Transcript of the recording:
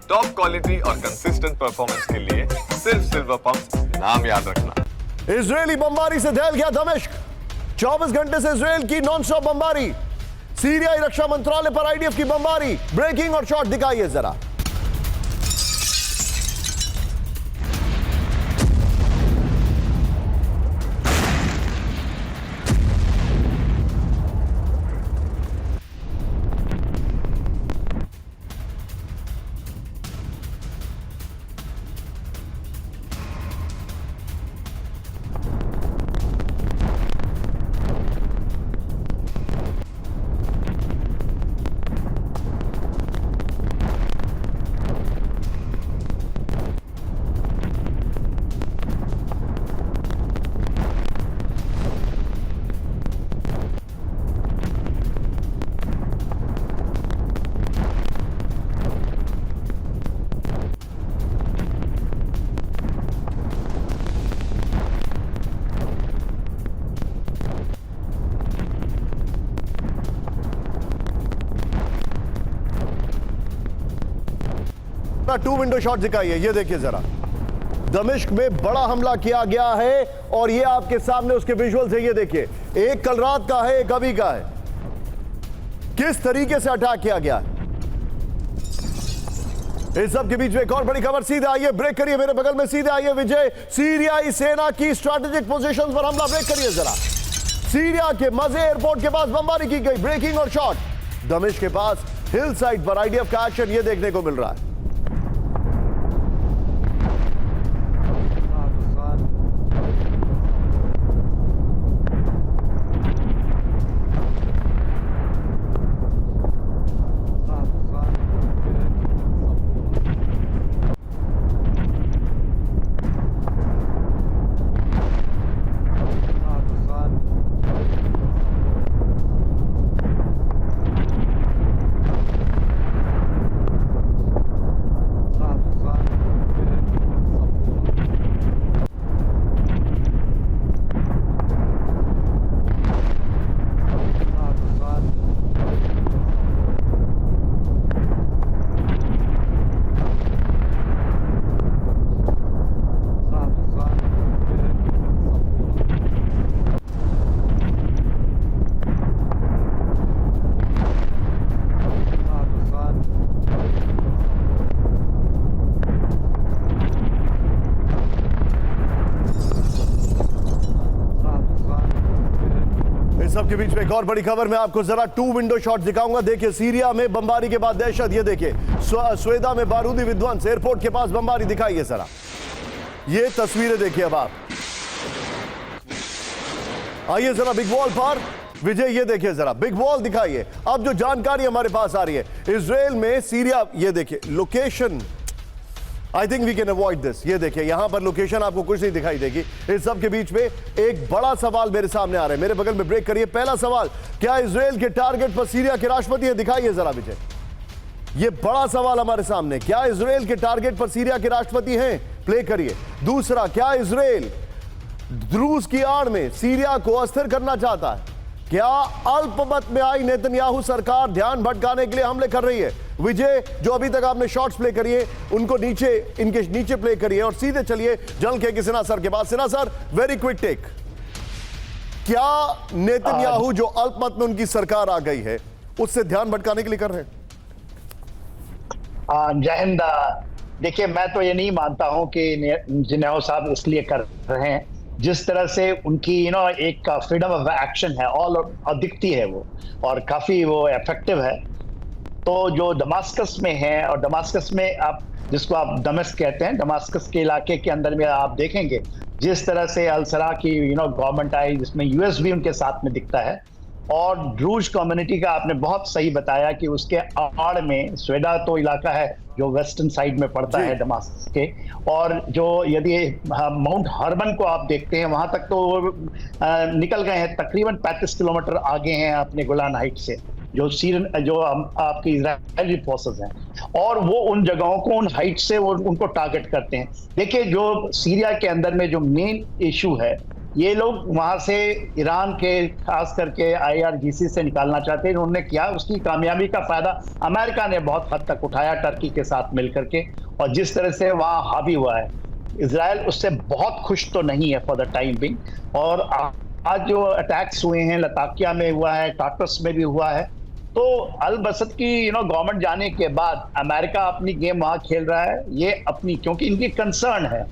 Top quality और consistent performance के लिए सिर्फ सिल्वर पंप नाम याद रखना। इजरायली बमबारी से दहल गया दमिश्क। 24 घंटे से इजरायल की नॉनस्टॉप बमबारी। सीरियाई रक्षा मंत्रालय पर आईडीएफ की बमबारी। ब्रेकिंग और शॉट दिखाइए जरा। टू विंडो शॉट दिखाइए, ये देखिए जरा। दमिश्क में बड़ा हमला किया गया है और ये आपके सामने उसके विजुअल्स है। ये देखिए, एक कल रात का है, एक अभी का है। किस तरीके से अटैक किया गया है। इस सब के बीच में एक और बड़ी खबर। सीधे आइए, ब्रेक करिए, मेरे बगल में सीधे आइए विजय। सीरियाई सेना की स्ट्रैटेजिक पोजीशंस पर हमला। ब्रेक करिए जरा। सीरिया के मजे एयरपोर्ट के पास बमबारी की गई। ब्रेकिंग और शॉट। दमिश्क के पास हिल साइड पर आईडीएफ का एक्शन ये देखने को मिल रहा है। सबके बीच में एक और बड़ी खबर। मैं आपको जरा टू विंडो शॉट दिखाऊंगा। देखिए, सीरिया में बमबारी के बाद दहशत। ये देखिए, स्वेदा में बारूदी विध्वंस। एयरपोर्ट के पास बमबारी दिखाइए जरा। ये तस्वीरें देखिए अब आप। आइए जरा बिग वॉल पर विजय, ये देखिए जरा बिग वॉल दिखाइए। अब जो जानकारी हमारे पास आ रही है इजरायल में सीरिया, ये देखिए location. I think we can avoid this. ये देखिए, यहां पर लोकेशन आपको कुछ नहीं दिखाई देगी। इस सब के बीच में एक बड़ा सवाल मेरे सामने आ रहा है। मेरे बगल में ब्रेक करिए। पहला सवाल, क्या इजरायल के टारगेट पर सीरिया के राष्ट्रपति है? दिखाइए जरा विजय। ये बड़ा सवाल हमारे सामने, क्या इजरायल के टारगेट पर सीरिया के राष्ट्रपति हैं? प्ले करिए। दूसरा, क्या इजरायल रूस की आड़ में सीरिया को अस्थिर करना चाहता है? क्या अल्पमत में आई नेतन्याहू सरकार ध्यान भटकाने के लिए हमले कर रही है? विजय, जो अभी तक आपने शॉट्स प्ले करिए उनको नीचे, इनके नीचे प्ले करिए और सीधे चलिए जनरल के सिन्हा सर के पास। Sinha sir, very quick take. क्या नेतन्याहू जो अल्पमत में उनकी सरकार आ गई है उससे ध्यान भटकाने के लिए कर रहे हैं? जय हिंद। देखिए, मैं तो ये नहीं मानता हूं कि नेतन्याहू साहब इसलिए कर रहे हैं। जिस तरह से उनकी एक फ्रीडम ऑफ एक्शन है, ऑल दिखती है वो, और काफी वो इफेक्टिव है। तो जो दमास्कस में है, और दमास्कस में आप जिसको आप दमिश्क कहते हैं, दमास्कस के इलाके के अंदर में आप देखेंगे जिस तरह से अल-सरा की गवर्नमेंट आई, जिसमें यूएस भी उनके साथ में दिखता है। और ड्रूज कम्युनिटी का आपने बहुत सही बताया कि उसके आड़ में स्वेदा तो इलाका है जो वेस्टर्न साइड में पड़ता है दमास्कस के। और जो यदि माउंट हर्मन को आप देखते हैं, वहां तक तो निकल गए हैं, तकरीबन 35 किलोमीटर आगे हैं अपने गोलान हाइट से, जो आपकी इजरायली फोर्सेस हैं। और वो उन जगहों को, उन हाइट से वो उनको टारगेट करते हैं। देखिए, जो सीरिया के अंदर में जो मेन इशू है ये लोग वहां से ईरान के खास करके IRGC से निकालना चाहते हैं। उन्होंने किया, उसकी कामयाबी का फायदा अमेरिका ने बहुत हद तक उठाया टर्की के साथ मिलकर के, और जिस तरह से वहां हावी हुआ है इजराइल उससे बहुत खुश तो नहीं है फॉर द टाइम बिंग। और आज जो अटैक्स हुए हैं लताकिया में हुआ है, टाटस में भी हुआ है, तो अल बसत की गवर्नमेंट जाने के बाद अमेरिका अपनी गेम वहां खेल रहा है, ये अपनी, क्योंकि इनकी कंसर्न है